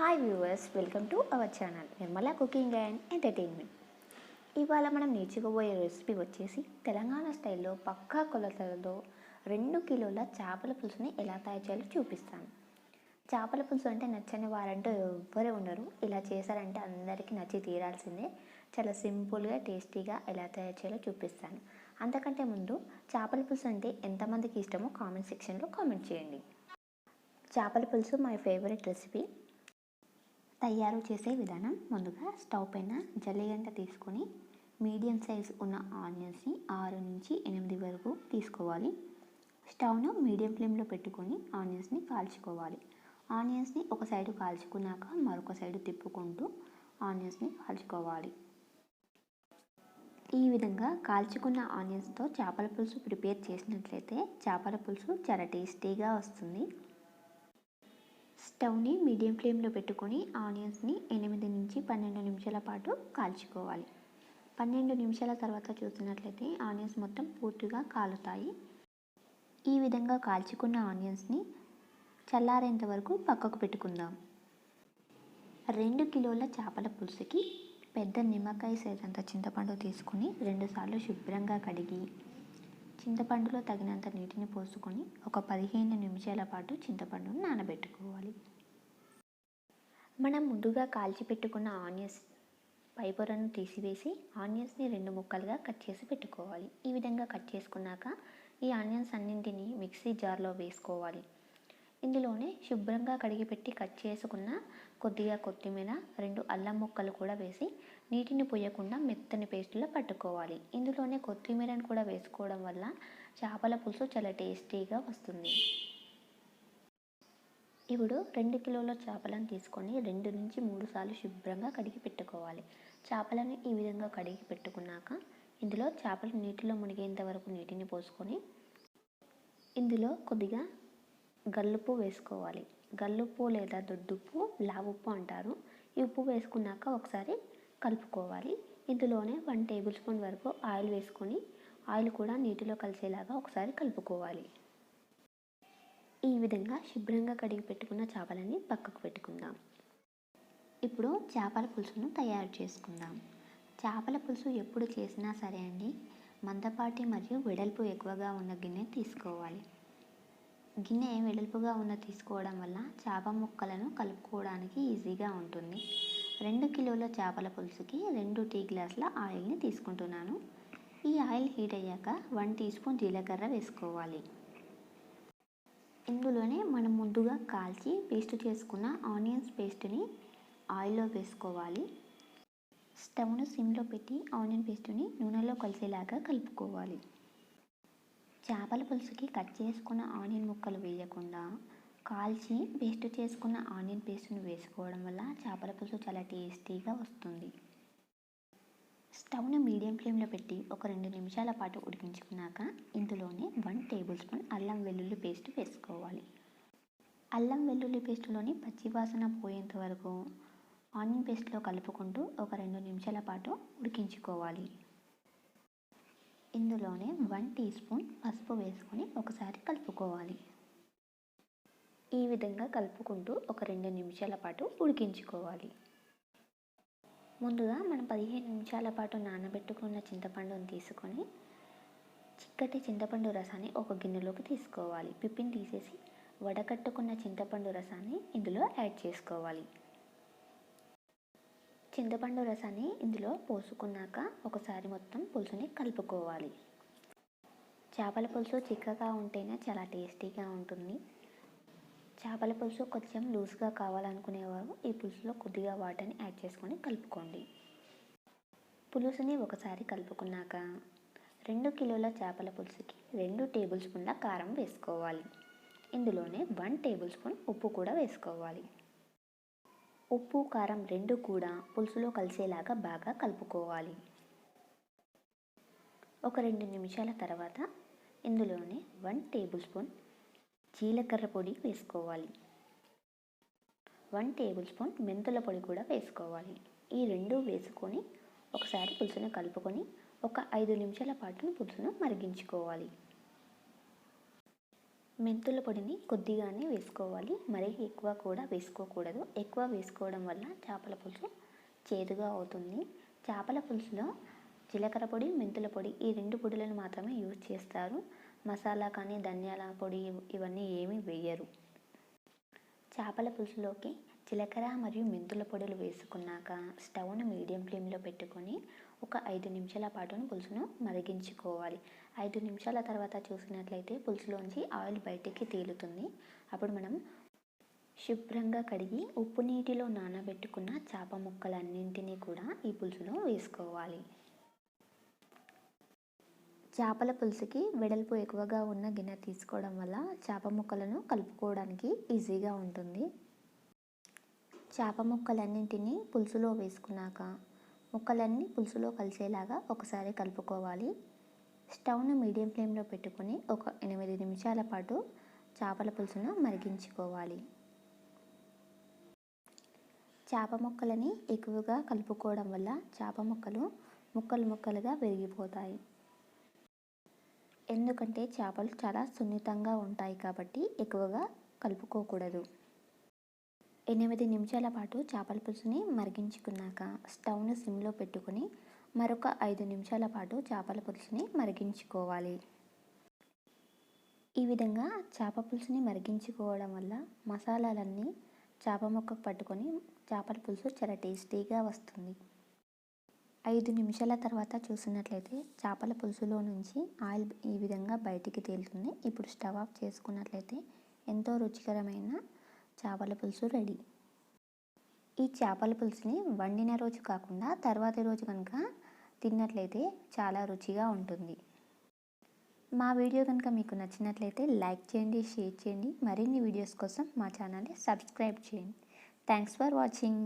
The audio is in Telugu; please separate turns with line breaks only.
Hi viewers, welcome to our channel Nirmala cooking and entertainment. ఇవాళ మనం నేర్చుకోబోయే రెసిపీ వచ్చేసి తెలంగాణ స్టైల్లో పక్కా కొలతలతో 2 కిలోల చేపల పులుసుని ఎలా తయారు చేయాలో చూపిస్తాను. చేపల పులుసు అంటే నచ్చని వారంటూ ఎవ్వరూ ఉండరు. ఇలా చేశారంటే అందరికీ నచ్చి తీరాల్సిందే. చాలా సింపుల్గా టేస్టీగా ఎలా తయారు చేయాలో చూపిస్తాను. అంతకంటే ముందు చేపల పులుసు అంటే ఎంతమందికి ఇష్టమో కామెంట్ సెక్షన్లో కామెంట్ చేయండి. చేపల పులుసు మై ఫేవరెట్ రెసిపీ. తయారు చేసే విధానం: ముందుగా స్టవ్ పైన జల్లిగంట తీసుకొని మీడియం సైజ్ ఉన్న ఆనియన్స్ని 6 నుంచి 8 వరకు తీసుకోవాలి. స్టవ్ను మీడియం ఫ్లేమ్లో పెట్టుకొని ఆనియన్స్ని కాల్చుకోవాలి. ఆనియన్స్ని ఒక సైడు కాల్చుకున్నాక మరొక సైడు తిప్పుకుంటూ ఆనియన్స్ని కాల్చుకోవాలి. ఈ విధంగా కాల్చుకున్న ఆనియన్స్తో చేపల పులుసు ప్రిపేర్ చేసినట్లయితే చేపల పులుసు చాలా టేస్టీగా వస్తుంది. స్టవ్ని మీడియం ఫ్లేమ్లో పెట్టుకొని ఆనియన్స్ని 8 నుంచి 12 నిమిషాల పాటు కాల్చుకోవాలి. 12 నిమిషాల తర్వాత చూసినట్లయితే ఆనియన్స్ మొత్తం పూర్తిగా కాలుతాయి. ఈ విధంగా కాల్చుకున్న ఆనియన్స్ని చల్లారేంత వరకు పక్కకు పెట్టుకుందాం. 2 కిలోల చేపల పులుసుకి పెద్ద నిమ్మకాయ సైజంత చింతపండు తీసుకొని 2 సార్లు శుభ్రంగా కడిగి చింతపండులో తగినంత నీటిని పోసుకొని ఒక 15 నిమిషాల పాటు చింతపండును నానబెట్టుకోవాలి. మనం ముందుగా కాల్చి పెట్టుకున్న ఆనియన్స్ పైపొరను తీసివేసి ఆనియన్స్ని 2 ముక్కలుగా కట్ చేసి పెట్టుకోవాలి. ఈ విధంగా కట్ చేసుకున్నాక ఈ ఆనియన్స్ అన్నింటినీ మిక్సీ జార్లో వేసుకోవాలి. ఇందులోనే శుభ్రంగా కడిగిపెట్టి కట్ చేసుకున్న కొద్దిగా కొత్తిమీర, 2 అల్లం ముక్కలు కూడా వేసి నీటిని పోయకుండా మెత్తని పేస్టులో పట్టుకోవాలి. ఇందులోనే కొత్తిమీరను కూడా వేసుకోవడం వల్ల చేపల పులుసు చాలా టేస్టీగా వస్తుంది. ఇప్పుడు 2 కిలోల చేపలను తీసుకొని 2 నుంచి 3 సార్లు శుభ్రంగా కడిగి పెట్టుకోవాలి. చేపలను ఈ విధంగా కడిగి పెట్టుకున్నాక ఇందులో చేపలు నీటిలో మునిగేంత వరకు నీటిని పోసుకొని ఇందులో కొద్దిగా గల్లుప్పు వేసుకోవాలి. గల్లుప్పు లేదా దొడ్డుప్పు, లావుప్పు అంటారు. ఈ ఉప్పు వేసుకున్నాక ఒకసారి కలుపుకోవాలి. ఇందులోనే 1 టేబుల్ స్పూన్ వరకు ఆయిల్ వేసుకొని ఆయిల్ కూడా నీటిలో కలిసేలాగా ఒకసారి కలుపుకోవాలి. ఈ విధంగా శుభ్రంగా కడిగి పెట్టుకున్న చేపలని పక్కకు పెట్టుకుందాం. ఇప్పుడు చేపల పులుసును తయారు చేసుకుందాం. చేపల పులుసు ఎప్పుడు చేసినా సరే అండి, మందపాటి మరియు వెడల్పు ఎక్కువగా ఉన్న గిన్నె తీసుకోవాలి. గిన్నె వెడల్పుగా ఉన్న తీసుకోవడం వల్ల చేప ముక్కలను కలుపుకోవడానికి ఈజీగా ఉంటుంది. 2 కిలోల చేపల పులుసుకి 2 టీ గ్లాసుల ఆయిల్ని తీసుకుంటున్నాను. ఈ ఆయిల్ హీట్ అయ్యాక 1 టీ స్పూన్ జీలకర్ర వేసుకోవాలి. ఇందులోనే మనం ముందుగా కాల్చి పేస్ట్ చేసుకున్న ఆనియన్స్ పేస్ట్ని ఆయిల్లో వేసుకోవాలి. స్టవ్ను సిమ్లో పెట్టి ఆనియన్ పేస్ట్ని నూనెలో కలిసేలాగా కలుపుకోవాలి. చేపల పులుసుకి కట్ చేసుకున్న ఆనియన్ ముక్కలు వేయకుండా కాల్చి పేస్ట్ చేసుకున్న ఆనియన్ పేస్ట్ను వేసుకోవడం వల్ల చేపల పులుసు చాలా టేస్టీగా వస్తుంది. స్టవ్ను మీడియం ఫ్లేమ్లో పెట్టి ఒక 2 నిమిషాల పాటు ఉడికించుకున్నాక ఇందులోనే 1 టేబుల్ స్పూన్ అల్లం వెల్లుల్లి పేస్ట్ వేసుకోవాలి. అల్లం వెల్లుల్లి పేస్టులోని పచ్చివాసన పోయేంత వరకు ఆనియన్ పేస్ట్లో కలుపుకుంటూ ఒక 2 నిమిషాల పాటు ఉడికించుకోవాలి. ఇందులోనే 1 టీ స్పూన్ పసుపు వేసుకొని ఒకసారి కలుపుకోవాలి. ఈ విధంగా కలుపుకుంటూ ఒక 2 నిమిషాల పాటు ఉడికించుకోవాలి. ముందుగా మనం 15 నిమిషాల పాటు నానబెట్టుకున్న చింతపండును తీసుకొని చిక్కటి చింతపండు రసాన్ని ఒక గిన్నెలోకి తీసుకోవాలి. పిప్పిని తీసేసి వడకట్టుకున్న చింతపండు రసాన్ని ఇందులో యాడ్ చేసుకోవాలి. చింతపండు రసాన్ని ఇందులో పోసుకున్నాక ఒకసారి మొత్తం పులుసుని కలుపుకోవాలి. చేపల పులుసు చిక్కగా ఉంటేనే చాలా టేస్టీగా ఉంటుంది. చేపల పులుసు కొంచెం లూజ్గా కావాలనుకునేవారు ఈ పులుసులో కొద్దిగా వాటర్ని యాడ్ చేసుకొని కలుపుకోండి. పులుసుని ఒకసారి కలుపుకున్నాక 2 కిలోల చేపల పులుసుకి 2 టేబుల్ స్పూన్ల కారం వేసుకోవాలి. ఇందులోనే 1 టేబుల్ స్పూన్ ఉప్పు కూడా వేసుకోవాలి. ఉప్పు, కారం 2 కూడా పులుసులో కలిసేలాగా బాగా కలుపుకోవాలి. ఒక 2 నిమిషాల తర్వాత ఇందులోనే 1 టేబుల్ స్పూన్ జీలకర్ర పొడి వేసుకోవాలి. 1 టేబుల్ స్పూన్ మెంతుల పొడి కూడా వేసుకోవాలి. ఈ 2 వేసుకొని ఒకసారి పులుసును కలుపుకొని ఒక 5 నిమిషాల పాటు పులుసును మరిగించుకోవాలి. మెంతుల పొడిని కొద్దిగానే వేసుకోవాలి, మరీ ఎక్కువ కూడా వేసుకోకూడదు. ఎక్కువ వేసుకోవడం వల్ల చేపల పులుసు చేదుగా అవుతుంది. చేపల పులుసులో జీలకర్ర పొడి, మెంతుల పొడి ఈ 2 పొడులను మాత్రమే యూజ్ చేస్తారు. మసాలా కానీ ధనియాల పొడి ఇవన్నీ ఏమీ వేయరు. చేపల పులుసులోకి జీలకర్ర మరియు మెంతుల పొడులు వేసుకున్నాక స్టవ్ను మీడియం ఫ్లేమ్లో పెట్టుకొని ఒక 5 నిమిషాల పాటు పులుసును మరిగించుకోవాలి. 5 నిమిషాల తర్వాత చూసినట్లయితే పులుసులోంచి ఆయిల్ బయటికి తేలుతుంది. అప్పుడు మనం శుభ్రంగా కడిగి ఉప్పు నీటిలో నానబెట్టుకున్న చేప ముక్కలన్నింటినీ కూడా ఈ పులుసులో వేసుకోవాలి. చేపల పులుసుకి వెడల్పు ఎక్కువగా ఉన్న గిన్నె తీసుకోవడం వల్ల చేప ముక్కలను కలుపుకోవడానికి ఈజీగా ఉంటుంది. చేప ముక్కలన్నింటినీ పులుసులో వేసుకున్నాక ముక్కలన్నీ పులుసులో కలిసేలాగా ఒకసారి కలుపుకోవాలి. స్టవ్ను మీడియం ఫ్లేమ్లో పెట్టుకొని ఒక 8 నిమిషాల పాటు చేపల పులుసును మరిగించుకోవాలి. చేప ముక్కలని ఎక్కువగా కలుపుకోవడం వల్ల చేప ముక్కలు ముక్కలుగా విరిగిపోతాయి. ఎందుకంటే చేపలు చాలా సున్నితంగా ఉంటాయి కాబట్టి ఎక్కువగా కలుపుకోకూడదు. 8 నిమిషాల పాటు చేపల పులుసుని మరిగించుకున్నాక స్టవ్ను సిమ్లో పెట్టుకొని మరొక 5 నిమిషాల పాటు చేపల పులుసుని మరిగించుకోవాలి. ఈ విధంగా చేప పులుసుని మరిగించుకోవడం వల్ల మసాలాలన్నీ చేప ముక్కకు పట్టుకొని చేపల పులుసు చాలా టేస్టీగా వస్తుంది. 5 నిమిషాల తర్వాత చూసినట్లయితే చేపల పులుసులో నుంచి ఆయిల్ ఈ విధంగా బయటికి తేలుతుంది. ఇప్పుడు స్టవ్ ఆఫ్ చేసుకున్నట్లయితే ఎంతో రుచికరమైన చేపల పులుసు రెడీ. ఈ చేపల పులుసుని వండిన రోజు కాకుండా తర్వాతి రోజు కనుక తిన్నట్లయితే చాలా రుచిగా ఉంటుంది. మా వీడియో కనుక మీకు నచ్చినట్లయితే లైక్ చేయండి, షేర్ చేయండి. మరిన్ని వీడియోస్ కోసం మా ఛానల్ని సబ్స్క్రైబ్ చేయండి. Thanks for watching.